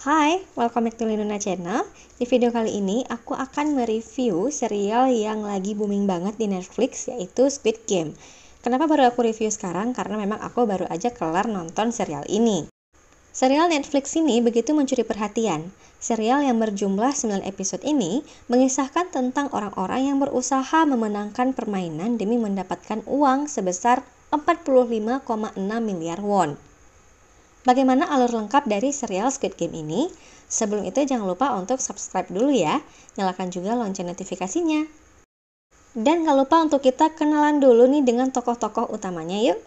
Hai, welcome back to Linuna Channel. Di video kali ini aku akan mereview serial yang lagi booming banget di Netflix, yaitu Squid Game. Kenapa baru aku review sekarang? Karena memang aku baru aja kelar nonton serial ini. Serial Netflix ini begitu mencuri perhatian. Serial yang berjumlah 9 episode ini mengisahkan tentang orang-orang yang berusaha memenangkan permainan demi mendapatkan uang sebesar 45,6 miliar won. Bagaimana alur lengkap dari serial Squid Game ini? Sebelum itu jangan lupa untuk subscribe dulu ya. Nyalakan juga lonceng notifikasinya. Dan gak lupa untuk kita kenalan dulu nih dengan tokoh-tokoh utamanya yuk.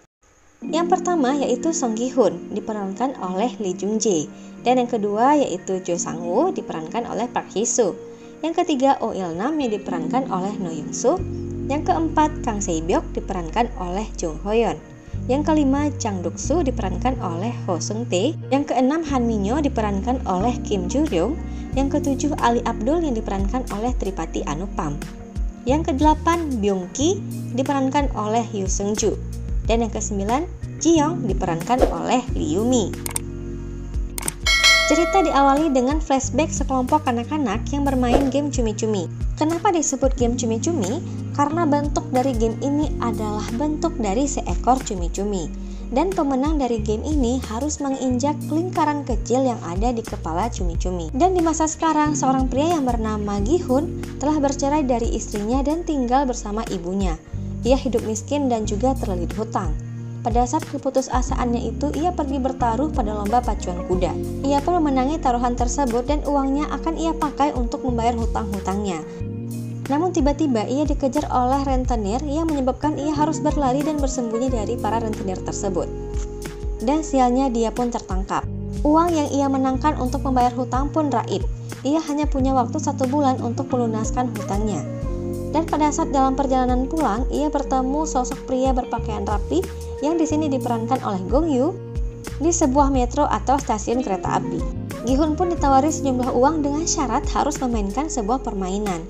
Yang pertama yaitu Song Gi Hun, diperankan oleh Lee Jung Jae. Dan yang kedua yaitu Jo Sang Woo, diperankan oleh Park Hee Soo. Yang ketiga Oh Il Nam, yang diperankan oleh No Young Soo. Yang keempat Kang Se Byok, diperankan oleh Jung Ho Yeon. Yang kelima, Chang Duk Soo diperankan oleh Ho Seung Tae. Yang keenam, Han Min Yo diperankan oleh Kim Joo Ryung. Yang ketujuh, Ali Abdul yang diperankan oleh Tripati Anupam. Yang kedelapan, Byung Ki diperankan oleh Yoo Seung Ju. Dan yang kesembilan, Ji Young diperankan oleh Lee Yoo Mi. Cerita diawali dengan flashback sekelompok anak-anak yang bermain game cumi-cumi. Kenapa disebut game cumi-cumi? Karena bentuk dari game ini adalah bentuk dari seekor cumi-cumi. Dan pemenang dari game ini harus menginjak lingkaran kecil yang ada di kepala cumi-cumi. Dan di masa sekarang, seorang pria yang bernama Gi Hun telah bercerai dari istrinya dan tinggal bersama ibunya. Ia hidup miskin dan juga terlilit hutang. Pada saat keputusasaannya itu, ia pergi bertaruh pada lomba pacuan kuda. Ia pun memenangi taruhan tersebut dan uangnya akan ia pakai untuk membayar hutang-hutangnya. Namun tiba-tiba ia dikejar oleh rentenir yang menyebabkan ia harus berlari dan bersembunyi dari para rentenir tersebut. Dan sialnya dia pun tertangkap. Uang yang ia menangkan untuk membayar hutang pun raib. Ia hanya punya waktu 1 bulan untuk melunaskan hutangnya. Dan pada saat dalam perjalanan pulang, ia bertemu sosok pria berpakaian rapi yang di sini diperankan oleh Gong Yoo di sebuah metro atau stasiun kereta api. Gi Hun pun ditawari sejumlah uang dengan syarat harus memainkan sebuah permainan.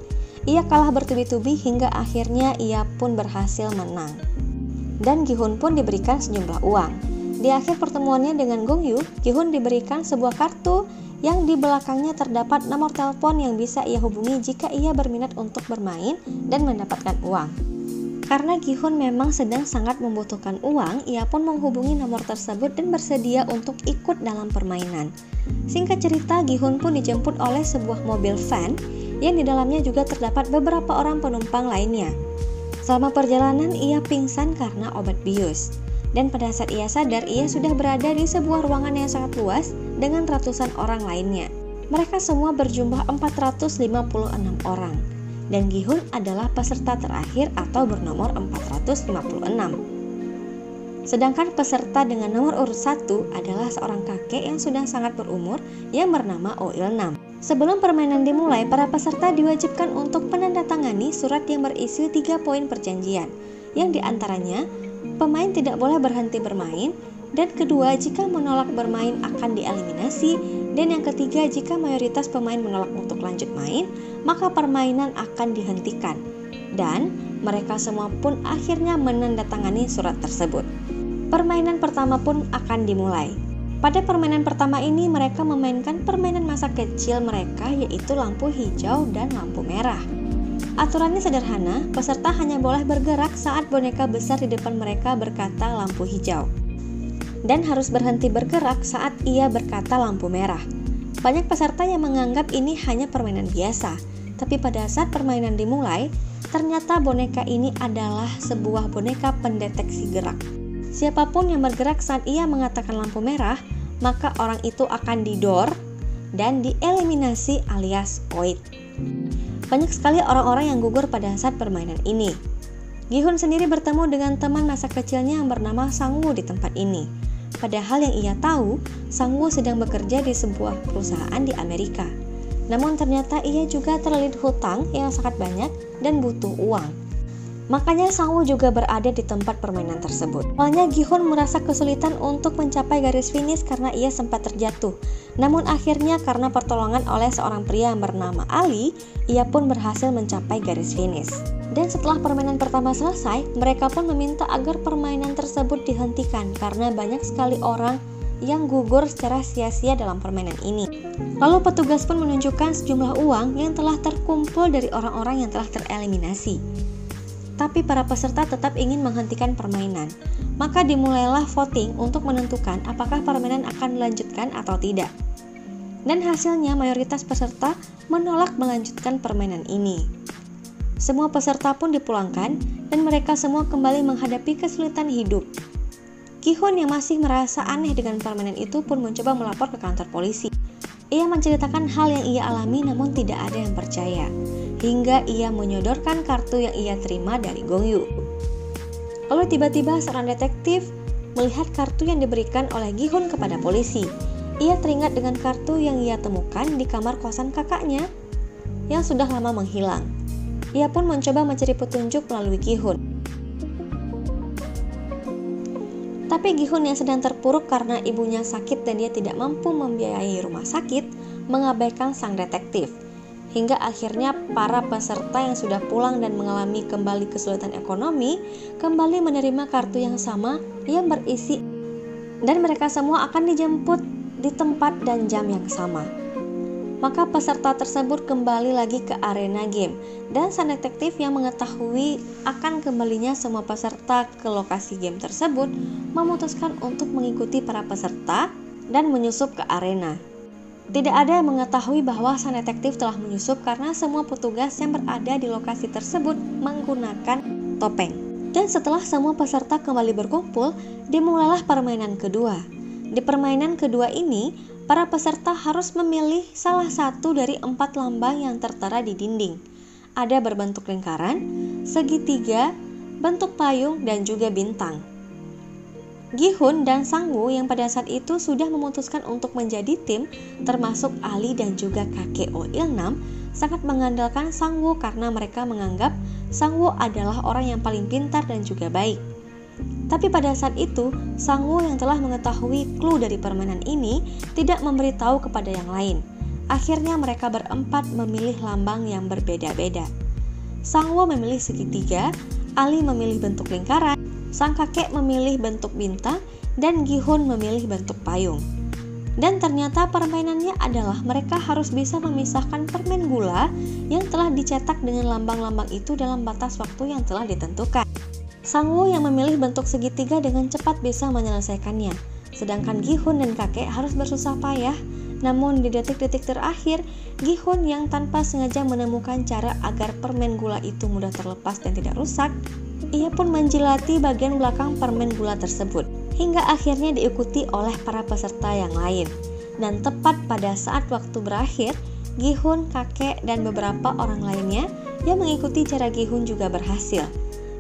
Ia kalah bertubi-tubi hingga akhirnya ia pun berhasil menang. Dan Gi Hun pun diberikan sejumlah uang. Di akhir pertemuannya dengan Gong Yoo, Gi Hun diberikan sebuah kartu yang di belakangnya terdapat nomor telepon yang bisa ia hubungi jika ia berminat untuk bermain dan mendapatkan uang. Karena Gi Hun memang sedang sangat membutuhkan uang, ia pun menghubungi nomor tersebut dan bersedia untuk ikut dalam permainan. Singkat cerita, Gi Hun pun dijemput oleh sebuah mobil van yang di dalamnya juga terdapat beberapa orang penumpang lainnya. Selama perjalanan, ia pingsan karena obat bius. Dan pada saat ia sadar, ia sudah berada di sebuah ruangan yang sangat luas dengan ratusan orang lainnya. Mereka semua berjumlah 456 orang. Dan Gi Hun adalah peserta terakhir atau bernomor 456. Sedangkan peserta dengan nomor urut 1 adalah seorang kakek yang sudah sangat berumur yang bernama Oh Il Nam. Sebelum permainan dimulai, para peserta diwajibkan untuk menandatangani surat yang berisi 3 poin perjanjian, yang diantaranya pemain tidak boleh berhenti bermain, dan kedua, jika menolak bermain akan dieliminasi, dan yang ketiga, jika mayoritas pemain menolak untuk lanjut main, maka permainan akan dihentikan. Dan mereka semua pun akhirnya menandatangani surat tersebut. Permainan pertama pun akan dimulai. Pada permainan pertama ini, mereka memainkan permainan masa kecil mereka, yaitu lampu hijau dan lampu merah. Aturannya sederhana, peserta hanya boleh bergerak saat boneka besar di depan mereka berkata lampu hijau. Dan harus berhenti bergerak saat ia berkata lampu merah. Banyak peserta yang menganggap ini hanya permainan biasa, tapi pada saat permainan dimulai, ternyata boneka ini adalah sebuah boneka pendeteksi gerak. Siapapun yang bergerak saat ia mengatakan lampu merah, maka orang itu akan didor dan dieliminasi alias void. Banyak sekali orang-orang yang gugur pada saat permainan ini. Gi Hun sendiri bertemu dengan teman masa kecilnya yang bernama Sang Woo di tempat ini. Padahal yang ia tahu, Sang Woo sedang bekerja di sebuah perusahaan di Amerika. Namun ternyata ia juga terlilit hutang yang sangat banyak dan butuh uang. Makanya Sang Woo juga berada di tempat permainan tersebut. Awalnya Gi Hun merasa kesulitan untuk mencapai garis finish karena ia sempat terjatuh. Namun akhirnya karena pertolongan oleh seorang pria yang bernama Ali, ia pun berhasil mencapai garis finish. Dan setelah permainan pertama selesai, mereka pun meminta agar permainan tersebut dihentikan karena banyak sekali orang yang gugur secara sia-sia dalam permainan ini. Lalu petugas pun menunjukkan sejumlah uang yang telah terkumpul dari orang-orang yang telah tereliminasi. Tapi para peserta tetap ingin menghentikan permainan. Maka dimulailah voting untuk menentukan apakah permainan akan dilanjutkan atau tidak. Dan hasilnya mayoritas peserta menolak melanjutkan permainan ini. Semua peserta pun dipulangkan dan mereka semua kembali menghadapi kesulitan hidup. Gi-hun yang masih merasa aneh dengan permainan itu pun mencoba melapor ke kantor polisi. Ia menceritakan hal yang ia alami namun tidak ada yang percaya. Hingga ia menyodorkan kartu yang ia terima dari Gong-yu. Lalu tiba-tiba seorang detektif melihat kartu yang diberikan oleh Gi-hun kepada polisi. Ia teringat dengan kartu yang ia temukan di kamar kosan kakaknya yang sudah lama menghilang. Ia pun mencoba mencari petunjuk melalui Gi-hun. Tapi Gi-hun yang sedang terpuruk karena ibunya sakit dan dia tidak mampu membiayai rumah sakit, mengabaikan sang detektif. Hingga akhirnya para peserta yang sudah pulang dan mengalami kembali kesulitan ekonomi, kembali menerima kartu yang sama yang berisi dan mereka semua akan dijemput di tempat dan jam yang sama. Maka peserta tersebut kembali lagi ke arena game dan sang detektif yang mengetahui akan kembalinya semua peserta ke lokasi game tersebut memutuskan untuk mengikuti para peserta dan menyusup ke arena. Tidak ada yang mengetahui bahwa sang detektif telah menyusup karena semua petugas yang berada di lokasi tersebut menggunakan topeng. Dan setelah semua peserta kembali berkumpul, dimulailah permainan kedua. Di permainan kedua ini, para peserta harus memilih salah satu dari 4 lambang yang tertera di dinding. Ada berbentuk lingkaran, segitiga, bentuk payung, dan juga bintang. Gi-hun dan Sang-woo yang pada saat itu sudah memutuskan untuk menjadi tim, termasuk Ali dan juga kakek Oh Il-nam, sangat mengandalkan Sang-woo karena mereka menganggap Sang-woo adalah orang yang paling pintar dan juga baik. Tapi pada saat itu, Sang-woo yang telah mengetahui clue dari permainan ini tidak memberitahu kepada yang lain. Akhirnya mereka berempat memilih lambang yang berbeda-beda. Sang-woo memilih segitiga, Ali memilih bentuk lingkaran, sang kakek memilih bentuk bintang, dan Gi-hun memilih bentuk payung. Dan ternyata permainannya adalah mereka harus bisa memisahkan permen gula yang telah dicetak dengan lambang-lambang itu dalam batas waktu yang telah ditentukan. Sang-woo yang memilih bentuk segitiga dengan cepat bisa menyelesaikannya, sedangkan Gi-hun dan kakek harus bersusah payah. Namun di detik-detik terakhir, Gi-hun yang tanpa sengaja menemukan cara agar permen gula itu mudah terlepas dan tidak rusak, ia pun menjilati bagian belakang permen gula tersebut, hingga akhirnya diikuti oleh para peserta yang lain. Dan tepat pada saat waktu berakhir, Gi-hun, kakek, dan beberapa orang lainnya yang mengikuti cara Gi-hun juga berhasil.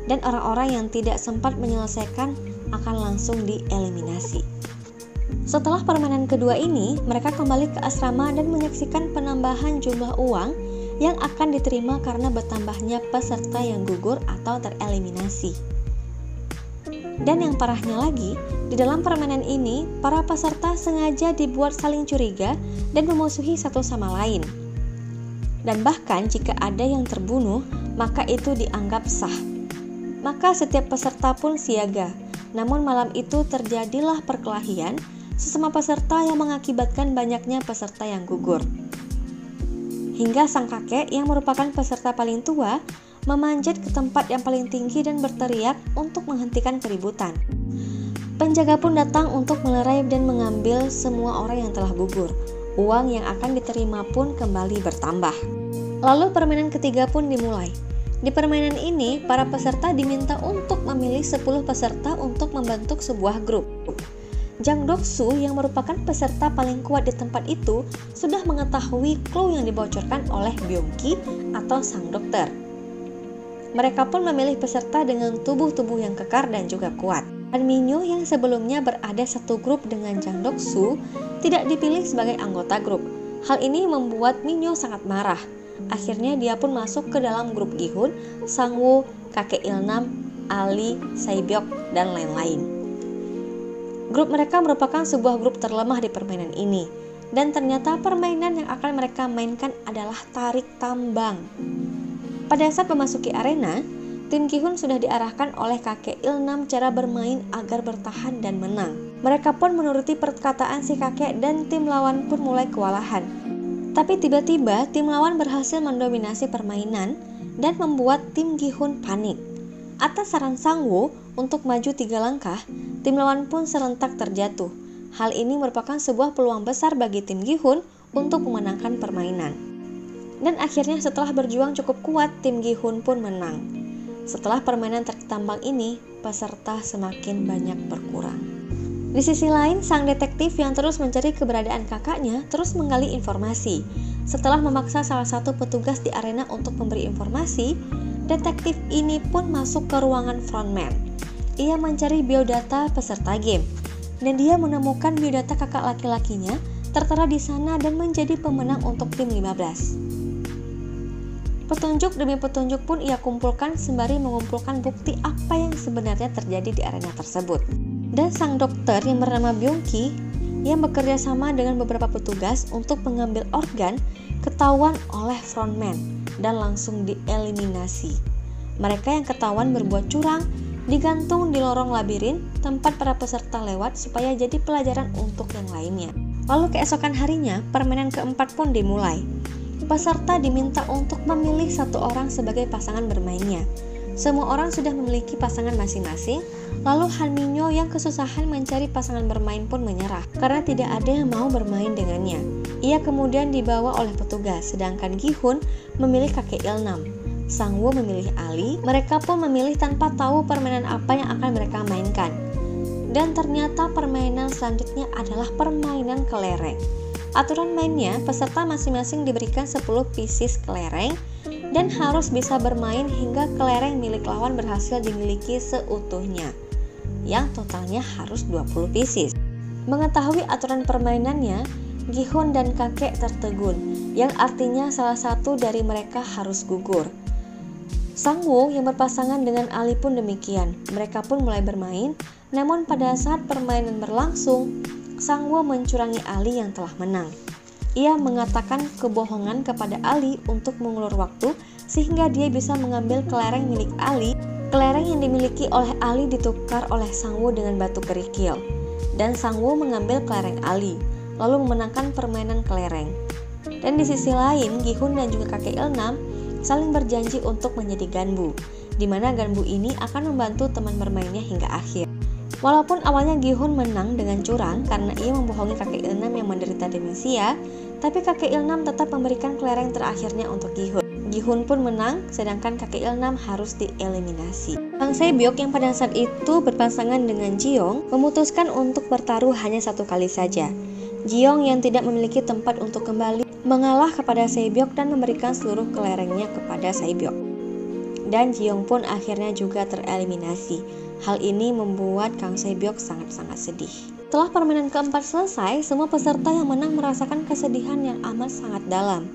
Dan orang-orang yang tidak sempat menyelesaikan akan langsung dieliminasi. Setelah permainan kedua ini, mereka kembali ke asrama dan menyaksikan penambahan jumlah uang yang akan diterima karena bertambahnya peserta yang gugur atau tereliminasi. Dan yang parahnya lagi, di dalam permainan ini, para peserta sengaja dibuat saling curiga dan memusuhi satu sama lain. Dan bahkan jika ada yang terbunuh, maka itu dianggap sah. Maka setiap peserta pun siaga. Namun malam itu terjadilah perkelahian sesama peserta yang mengakibatkan banyaknya peserta yang gugur. Hingga sang kakek yang merupakan peserta paling tua memanjat ke tempat yang paling tinggi dan berteriak untuk menghentikan keributan. Penjaga pun datang untuk melerai dan mengambil semua orang yang telah gugur. Uang yang akan diterima pun kembali bertambah. Lalu permainan ketiga pun dimulai. Di permainan ini, para peserta diminta untuk memilih 10 peserta untuk membentuk sebuah grup. Jang Dok-soo yang merupakan peserta paling kuat di tempat itu sudah mengetahui clue yang dibocorkan oleh Byung-ki atau sang dokter. Mereka pun memilih peserta dengan tubuh-tubuh yang kekar dan juga kuat. Dan Minyo yang sebelumnya berada satu grup dengan Jang Dok-soo tidak dipilih sebagai anggota grup. Hal ini membuat Minyo sangat marah. Akhirnya dia pun masuk ke dalam grup Gi-hun, Sang-woo, kakek Il-nam, Ali, Sae-byok, dan lain-lain. Grup mereka merupakan sebuah grup terlemah di permainan ini. Dan ternyata permainan yang akan mereka mainkan adalah tarik tambang. Pada saat memasuki arena, tim Gi-hun sudah diarahkan oleh kakek Il-nam cara bermain agar bertahan dan menang. Mereka pun menuruti perkataan si kakek dan tim lawan pun mulai kewalahan. Tapi tiba-tiba tim lawan berhasil mendominasi permainan dan membuat tim Gi-hun panik. Atas saran Sang-woo untuk maju 3 langkah, tim lawan pun serentak terjatuh. Hal ini merupakan sebuah peluang besar bagi tim Gi-hun untuk memenangkan permainan. Dan akhirnya setelah berjuang cukup kuat, tim Gi-hun pun menang. Setelah permainan tertambang ini, peserta semakin banyak berkurang. Di sisi lain, sang detektif yang terus mencari keberadaan kakaknya terus menggali informasi. Setelah memaksa salah satu petugas di arena untuk memberi informasi, detektif ini pun masuk ke ruangan frontman. Ia mencari biodata peserta game, dan dia menemukan biodata kakak laki-lakinya tertera di sana dan menjadi pemenang untuk tim 15. Petunjuk demi petunjuk pun ia kumpulkan sembari mengumpulkan bukti apa yang sebenarnya terjadi di arena tersebut. Dan sang dokter yang bernama Byung-ki yang bekerja sama dengan beberapa petugas untuk mengambil organ ketahuan oleh frontman dan langsung dieliminasi. Mereka yang ketahuan berbuat curang digantung di lorong labirin tempat para peserta lewat supaya jadi pelajaran untuk yang lainnya. Lalu keesokan harinya, permainan keempat pun dimulai. Peserta diminta untuk memilih satu orang sebagai pasangan bermainnya. Semua orang sudah memiliki pasangan masing-masing, lalu Han Minyo yang kesusahan mencari pasangan bermain pun menyerah karena tidak ada yang mau bermain dengannya. Ia kemudian dibawa oleh petugas, sedangkan Gi-hun memilih kakek Ilnam. Sang-woo memilih Ali. Mereka pun memilih tanpa tahu permainan apa yang akan mereka mainkan. Dan ternyata permainan selanjutnya adalah permainan kelereng. Aturan mainnya, peserta masing-masing diberikan 10 pieces kelereng dan harus bisa bermain hingga kelereng milik lawan berhasil dimiliki seutuhnya, yang totalnya harus 20 pieces. Mengetahui aturan permainannya, Gi-hun dan kakek tertegun, yang artinya salah satu dari mereka harus gugur. Sang-woo yang berpasangan dengan Ali pun demikian. Mereka pun mulai bermain, namun pada saat permainan berlangsung, Sang-woo mencurangi Ali yang telah menang. Ia mengatakan kebohongan kepada Ali untuk mengulur waktu sehingga dia bisa mengambil kelereng milik Ali. Kelereng yang dimiliki oleh Ali ditukar oleh Sang-woo dengan batu kerikil, dan Sang-woo mengambil kelereng Ali, lalu memenangkan permainan kelereng. Dan di sisi lain, Gi-hun dan juga kakek Ilnam saling berjanji untuk menjadi ganbu, di mana ganbu ini akan membantu teman bermainnya hingga akhir. Walaupun awalnya Gi-hun menang dengan curang karena ia membohongi kakek Ilnam yang menderita demensia, tapi kakek Ilnam tetap memberikan kelereng terakhirnya untuk Gi-hun. Gi-hun pun menang, sedangkan kakek Ilnam harus dieliminasi. Kang Se-byuk yang pada saat itu berpasangan dengan Ji-yong memutuskan untuk bertaruh hanya 1 kali saja. Ji-yong yang tidak memiliki tempat untuk kembali mengalah kepada Se-byuk dan memberikan seluruh kelerengnya kepada Se-byuk. Dan Ji-yong pun akhirnya juga tereliminasi. Hal ini membuat Kang Se-byuk sangat-sangat sedih. Setelah permainan keempat selesai, semua peserta yang menang merasakan kesedihan yang amat sangat dalam.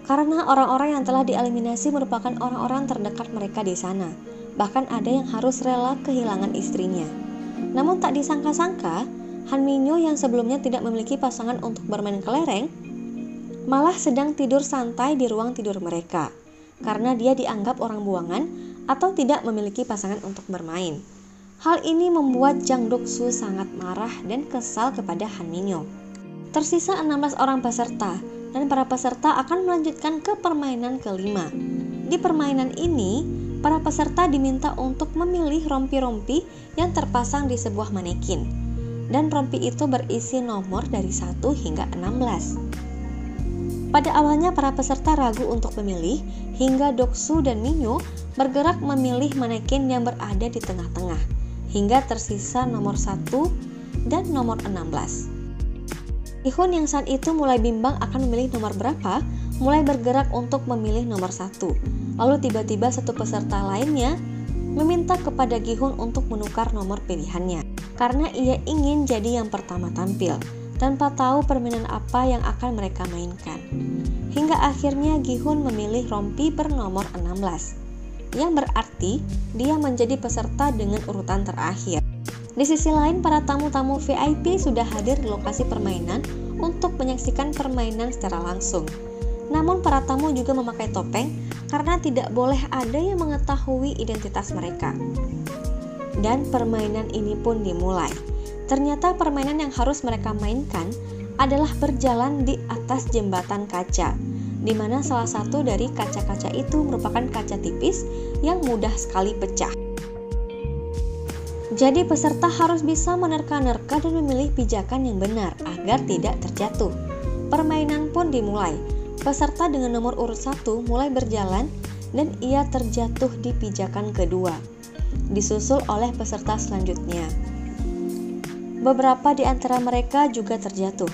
Karena orang-orang yang telah dieliminasi merupakan orang-orang terdekat mereka di sana. Bahkan ada yang harus rela kehilangan istrinya. Namun tak disangka-sangka, Han Minyo yang sebelumnya tidak memiliki pasangan untuk bermain kelereng, malah sedang tidur santai di ruang tidur mereka. Karena dia dianggap orang buangan atau tidak memiliki pasangan untuk bermain. Hal ini membuat Jang Duk-soo sangat marah dan kesal kepada Han Minyo. Tersisa 16 orang peserta, dan para peserta akan melanjutkan ke permainan kelima. Di permainan ini, para peserta diminta untuk memilih rompi-rompi yang terpasang di sebuah manekin. Dan rompi itu berisi nomor dari 1 hingga 16. Pada awalnya para peserta ragu untuk memilih, hingga Dok-soo dan Minyo bergerak memilih manekin yang berada di tengah-tengah, hingga tersisa nomor 1 dan nomor 16. Gi-hun yang saat itu mulai bimbang akan memilih nomor berapa, mulai bergerak untuk memilih nomor 1. Lalu tiba-tiba satu peserta lainnya meminta kepada Gi-hun untuk menukar nomor pilihannya, karena ia ingin jadi yang pertama tampil, tanpa tahu permainan apa yang akan mereka mainkan. Hingga akhirnya Gi-hun memilih rompi bernomor 16, yang berarti dia menjadi peserta dengan urutan terakhir. Di sisi lain, para tamu-tamu VIP sudah hadir di lokasi permainan untuk menyaksikan permainan secara langsung. Namun para tamu juga memakai topeng karena tidak boleh ada yang mengetahui identitas mereka. Dan permainan ini pun dimulai. Ternyata permainan yang harus mereka mainkan adalah berjalan di atas jembatan kaca, di mana salah satu dari kaca-kaca itu merupakan kaca tipis yang mudah sekali pecah. Jadi peserta harus bisa menerka-nerka dan memilih pijakan yang benar agar tidak terjatuh. Permainan pun dimulai. Peserta dengan nomor urut 1 mulai berjalan dan ia terjatuh di pijakan kedua, disusul oleh peserta selanjutnya. Beberapa di antara mereka juga terjatuh.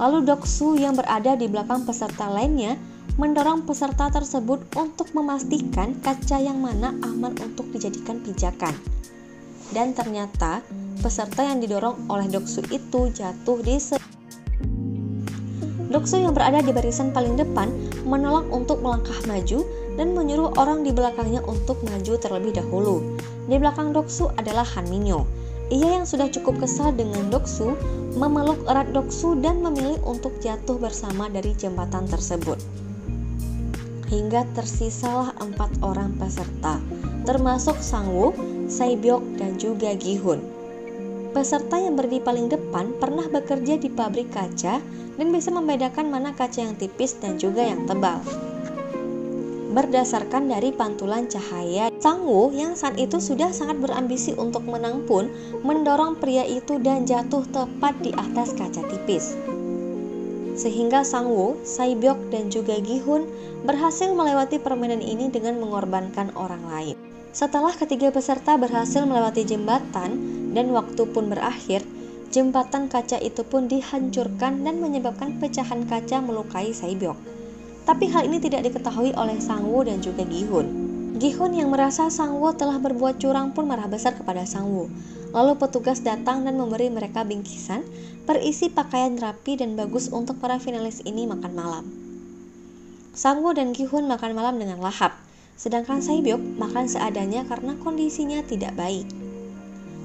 Lalu Doksu yang berada di belakang peserta lainnya mendorong peserta tersebut untuk memastikan kaca yang mana aman untuk dijadikan pijakan. Dan ternyata peserta yang didorong oleh Doksu itu jatuh di Doksu yang berada di barisan paling depan menolak untuk melangkah maju dan menyuruh orang di belakangnya untuk maju terlebih dahulu. Di belakang Doksu adalah Han Minyo. Ia yang sudah cukup kesal dengan Doksu memeluk erat Doksu dan memilih untuk jatuh bersama dari jembatan tersebut. Hingga tersisalah 4 orang peserta, termasuk Sangwoo, Sae-byeok, dan juga Gi-hun. Peserta yang berdiri paling depan pernah bekerja di pabrik kaca dan bisa membedakan mana kaca yang tipis dan juga yang tebal. Berdasarkan dari pantulan cahaya, Sangwoo yang saat itu sudah sangat berambisi untuk menang pun mendorong pria itu dan jatuh tepat di atas kaca tipis. Sehingga Sangwoo, Sae-byeok, dan juga Gi-hun berhasil melewati permainan ini dengan mengorbankan orang lain. Setelah ketiga peserta berhasil melewati jembatan dan waktu pun berakhir, jembatan kaca itu pun dihancurkan dan menyebabkan pecahan kaca melukai Sae-byeok. Tapi hal ini tidak diketahui oleh Sangwoo dan juga Gi-hun. Gi-hun yang merasa Sangwoo telah berbuat curang pun marah besar kepada Sangwoo. Lalu petugas datang dan memberi mereka bingkisan berisi pakaian rapi dan bagus untuk para finalis ini makan malam. Sangwoo dan Gi-hun makan malam dengan lahap, sedangkan Sae-byeok makan seadanya karena kondisinya tidak baik.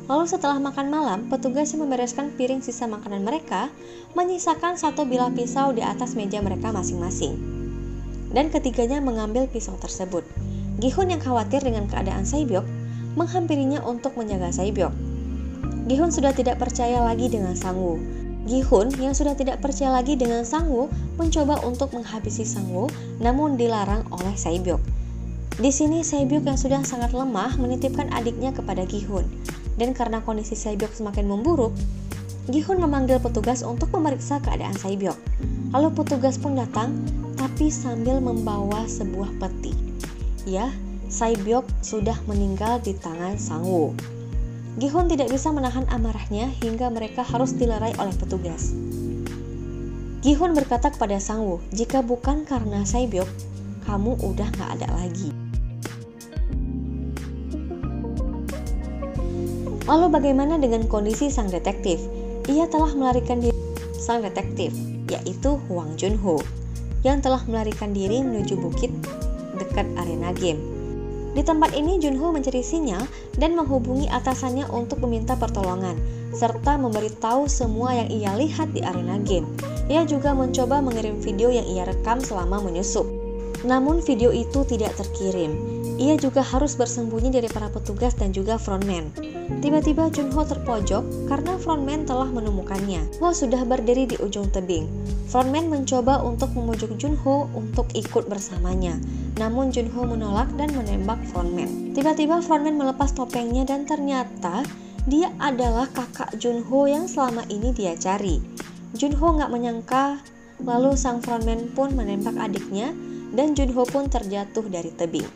Lalu setelah makan malam, petugas yang membereskan piring sisa makanan mereka menyisakan 1 bilah pisau di atas meja mereka masing-masing. Dan ketiganya mengambil pisau tersebut. Gi-hun yang khawatir dengan keadaan Sae-byeok menghampirinya untuk menjaga Sae-byeok. Gi-hun sudah tidak percaya lagi dengan Sangwoo. Gi-hun yang sudah tidak percaya lagi dengan Sangwoo mencoba untuk menghabisi Sangwoo, namun dilarang oleh Sae-byeok. Di sini Sae-byeok yang sudah sangat lemah menitipkan adiknya kepada Gi-hun. Dan karena kondisi Sae-byeok semakin memburuk, Gi-hun memanggil petugas untuk memeriksa keadaan Sae-byeok. Lalu petugas pun datang, tapi sambil membawa sebuah peti. Ya, Sae-byeok sudah meninggal di tangan Sangwoo. Gi-hun tidak bisa menahan amarahnya hingga mereka harus dilerai oleh petugas. Gi-hun berkata kepada Sangwoo, jika bukan karena Sae-byeok, kamu udah gak ada lagi. Lalu bagaimana dengan kondisi sang detektif? Ia telah melarikan diri sang detektif, yaitu Hwang Junho, yang telah melarikan diri menuju bukit dekat arena game. Di tempat ini Junho mencari sinyal dan menghubungi atasannya untuk meminta pertolongan, serta memberitahu semua yang ia lihat di arena game. Ia juga mencoba mengirim video yang ia rekam selama menyusup. Namun video itu tidak terkirim. Ia juga harus bersembunyi dari para petugas dan juga frontman. Tiba-tiba Junho terpojok karena frontman telah menemukannya. Junho sudah berdiri di ujung tebing. Frontman mencoba untuk memujuk Junho untuk ikut bersamanya. Namun Junho menolak dan menembak frontman. Tiba-tiba frontman melepas topengnya dan ternyata dia adalah kakak Junho yang selama ini dia cari. Junho gak menyangka, lalu sang frontman pun menembak adiknya dan Junho pun terjatuh dari tebing.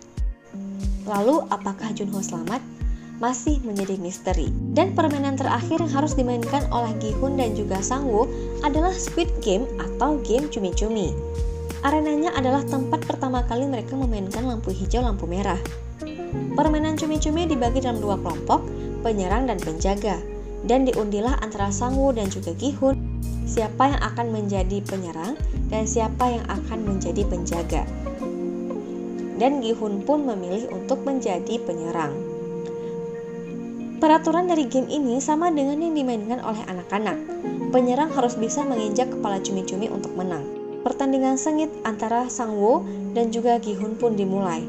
Lalu apakah Junho selamat? Masih menjadi misteri. Dan permainan terakhir yang harus dimainkan oleh Gi-hun dan juga Sangwoo adalah Squid Game atau game cumi-cumi. Arenanya adalah tempat pertama kali mereka memainkan lampu hijau, lampu merah. Permainan cumi-cumi dibagi dalam 2 kelompok, penyerang dan penjaga. Dan diundilah antara Sangwoo dan juga Gi-hun siapa yang akan menjadi penyerang dan siapa yang akan menjadi penjaga. Dan Gi-hun pun memilih untuk menjadi penyerang. Peraturan dari game ini sama dengan yang dimainkan oleh anak-anak. Penyerang harus bisa menginjak kepala cumi-cumi untuk menang. Pertandingan sengit antara Sangwoo dan juga Gi-hun pun dimulai.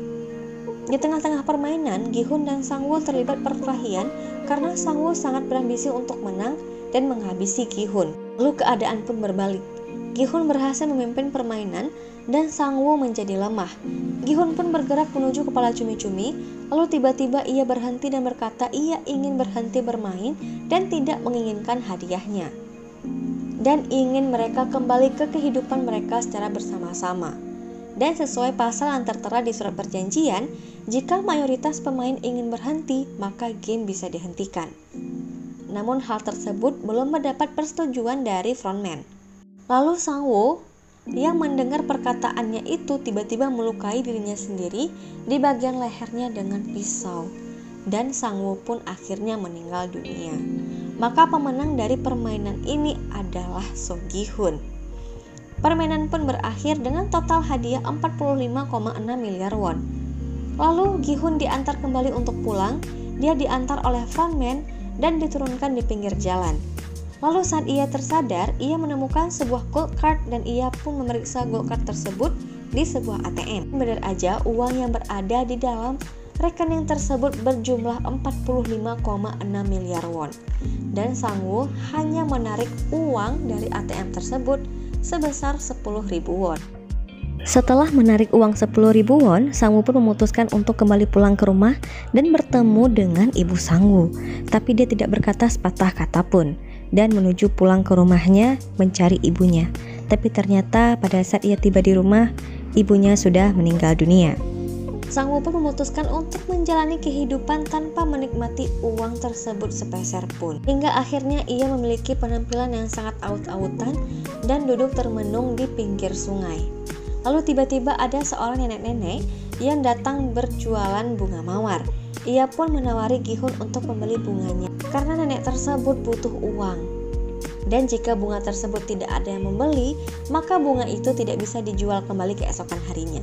Di tengah-tengah permainan, Gi-hun dan Sangwoo terlibat perkelahian karena Sangwoo sangat berambisi untuk menang dan menghabisi Gi-hun. Lalu keadaan pun berbalik. Gi-hun berhasil memimpin permainan dan Sang-woo menjadi lemah. Gi-hun pun bergerak menuju kepala cumi-cumi, lalu tiba-tiba ia berhenti dan berkata ia ingin berhenti bermain dan tidak menginginkan hadiahnya, dan ingin mereka kembali ke kehidupan mereka secara bersama-sama. Dan sesuai pasal yang tertera di surat perjanjian, jika mayoritas pemain ingin berhenti, maka game bisa dihentikan. Namun hal tersebut belum mendapat persetujuan dari frontman. Lalu Sang-woo yang mendengar perkataannya itu tiba-tiba melukai dirinya sendiri di bagian lehernya dengan pisau. Dan Sang-woo pun akhirnya meninggal dunia. Maka pemenang dari permainan ini adalah Song Gi-hun. Permainan pun berakhir dengan total hadiah 45,6 miliar won. Lalu Gi-hun diantar kembali untuk pulang. Dia diantar oleh frontman dan diturunkan di pinggir jalan. Lalu saat ia tersadar, ia menemukan sebuah gold card dan ia pun memeriksa gold card tersebut di sebuah ATM. Benar aja uang yang berada di dalam rekening tersebut berjumlah 45,6 miliar won. Dan Sang-woo hanya menarik uang dari ATM tersebut sebesar 10.000 won. Setelah menarik uang 10.000 won, Sang-woo pun memutuskan untuk kembali pulang ke rumah dan bertemu dengan ibu Sang-woo. Tapi dia tidak berkata sepatah kata pun dan menuju pulang ke rumahnya mencari ibunya. Tapi ternyata pada saat ia tiba di rumah, ibunya sudah meninggal dunia. Sang-woo pun memutuskan untuk menjalani kehidupan tanpa menikmati uang tersebut sepeser pun. Hingga akhirnya ia memiliki penampilan yang sangat aut-autan dan duduk termenung di pinggir sungai. Lalu tiba-tiba ada seorang nenek-nenek yang datang berjualan bunga mawar. Ia pun menawari Gi-hun untuk membeli bunganya karena nenek tersebut butuh uang. Dan jika bunga tersebut tidak ada yang membeli, maka bunga itu tidak bisa dijual kembali keesokan harinya.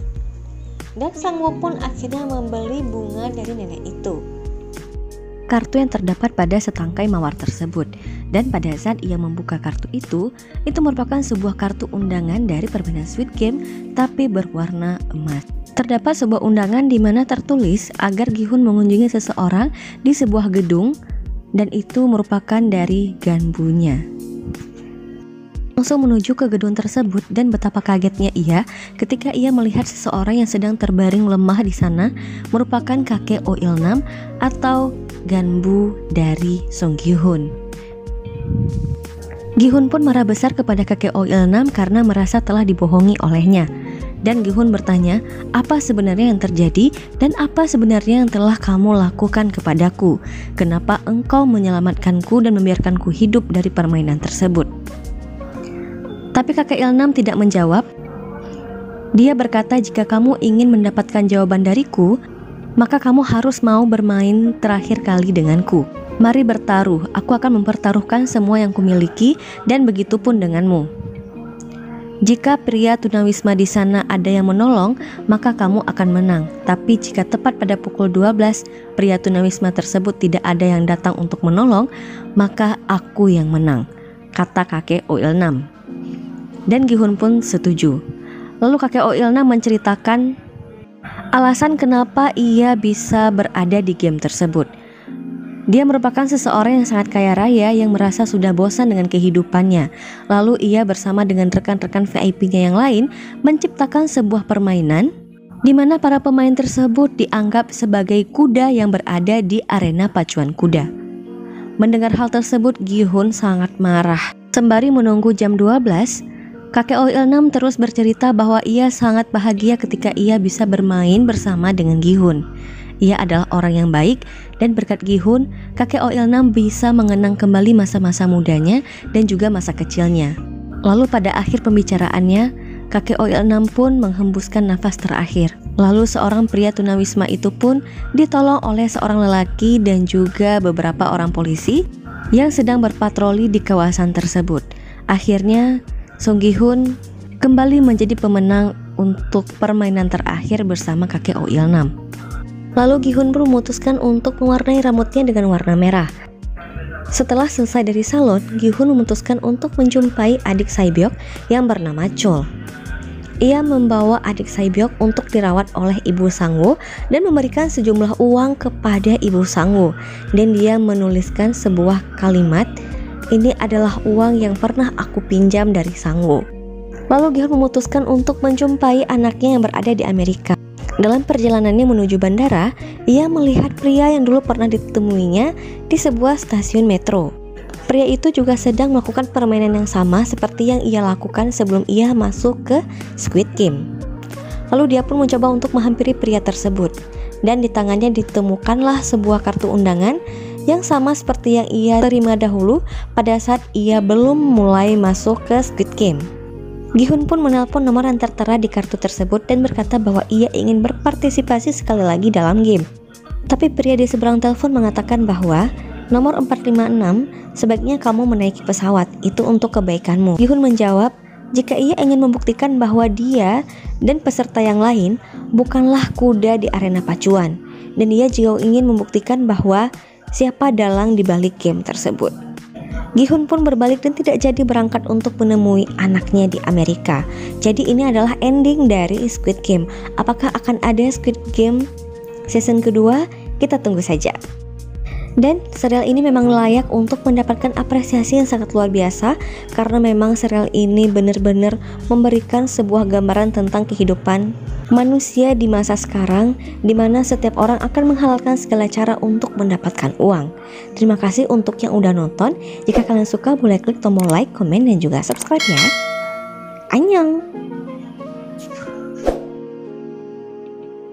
Dan Sang-woo pun akhirnya membeli bunga dari nenek itu. Kartu yang terdapat pada setangkai mawar tersebut. Dan pada saat ia membuka kartu itu merupakan sebuah kartu undangan dari permainan Squid Game tapi berwarna emas. Terdapat sebuah undangan di mana tertulis agar Gi-hun mengunjungi seseorang di sebuah gedung dan itu merupakan dari ganbunya. Langsung menuju ke gedung tersebut dan betapa kagetnya ia ketika ia melihat seseorang yang sedang terbaring lemah di sana merupakan kakek Oh Il-nam atau ganbu dari Song Gi-hun. Gi-hun pun marah besar kepada kakek Oh Il-nam karena merasa telah dibohongi olehnya. Dan Gi-hun bertanya, apa sebenarnya yang terjadi dan apa sebenarnya yang telah kamu lakukan kepadaku? Kenapa engkau menyelamatkanku dan membiarkanku hidup dari permainan tersebut? Tapi kakek Il-nam tidak menjawab. Dia berkata, jika kamu ingin mendapatkan jawaban dariku, maka kamu harus mau bermain terakhir kali denganku. Mari bertaruh, aku akan mempertaruhkan semua yang kumiliki dan begitu pun denganmu. Jika pria tunawisma di sana ada yang menolong, maka kamu akan menang. Tapi jika tepat pada pukul 12, pria tunawisma tersebut tidak ada yang datang untuk menolong, maka aku yang menang, kata kakek Oh Il-nam. Dan Gi-hun pun setuju. Lalu kakek Oh Il-nam menceritakan alasan kenapa ia bisa berada di game tersebut. Dia merupakan seseorang yang sangat kaya raya yang merasa sudah bosan dengan kehidupannya. Lalu ia bersama dengan rekan-rekan VIP-nya yang lain menciptakan sebuah permainan di mana para pemain tersebut dianggap sebagai kuda yang berada di arena pacuan kuda. Mendengar hal tersebut, Gi-hun sangat marah. Sembari menunggu jam 12, kakek Oh Il-nam terus bercerita bahwa ia sangat bahagia ketika ia bisa bermain bersama dengan Gi-hun. Ia adalah orang yang baik dan berkat Gi-hun, kakek Oh Il-nam bisa mengenang kembali masa-masa mudanya dan juga masa kecilnya. Lalu pada akhir pembicaraannya, kakek Oh Il-nam pun menghembuskan nafas terakhir. Lalu seorang pria tunawisma itu pun ditolong oleh seorang lelaki dan juga beberapa orang polisi yang sedang berpatroli di kawasan tersebut. Akhirnya Song Gi-hun kembali menjadi pemenang untuk permainan terakhir bersama kakek Oh Il-nam. Lalu Gi-hun pun memutuskan untuk mewarnai rambutnya dengan warna merah. Setelah selesai dari salon, Gi-hun memutuskan untuk menjumpai adik Sae-byok yang bernama Chol. Ia membawa adik Sae-byok untuk dirawat oleh ibu Sang-woo dan memberikan sejumlah uang kepada ibu Sang-woo. Dan dia menuliskan sebuah kalimat ini adalah uang yang pernah aku pinjam dari Sangwoo. Lalu Gi-hun memutuskan untuk menjumpai anaknya yang berada di Amerika. Dalam perjalanannya menuju bandara, ia melihat pria yang dulu pernah ditemuinya di sebuah stasiun metro. Pria itu juga sedang melakukan permainan yang sama seperti yang ia lakukan sebelum ia masuk ke Squid Game. Lalu dia pun mencoba untuk menghampiri pria tersebut, dan di tangannya ditemukanlah sebuah kartu undangan yang sama seperti yang ia terima dahulu pada saat ia belum mulai masuk ke Squid Game. Gi-hun pun menelpon nomor yang tertera di kartu tersebut dan berkata bahwa ia ingin berpartisipasi sekali lagi dalam game. Tapi pria di seberang telepon mengatakan bahwa nomor 456 sebaiknya kamu menaiki pesawat, itu untuk kebaikanmu. Gi-hun menjawab jika ia ingin membuktikan bahwa dia dan peserta yang lain bukanlah kuda di arena pacuan, dan ia juga ingin membuktikan bahwa siapa dalang di balik game tersebut. Gi-hun pun berbalik dan tidak jadi berangkat untuk menemui anaknya di Amerika. Jadi ini adalah ending dari Squid Game. Apakah akan ada Squid Game season kedua? Kita tunggu saja. Dan serial ini memang layak untuk mendapatkan apresiasi yang sangat luar biasa, karena memang serial ini benar-benar memberikan sebuah gambaran tentang kehidupan manusia di masa sekarang, di mana setiap orang akan menghalalkan segala cara untuk mendapatkan uang. Terima kasih untuk yang udah nonton. Jika kalian suka boleh klik tombol like, komen, dan juga subscribe ya. Annyeong!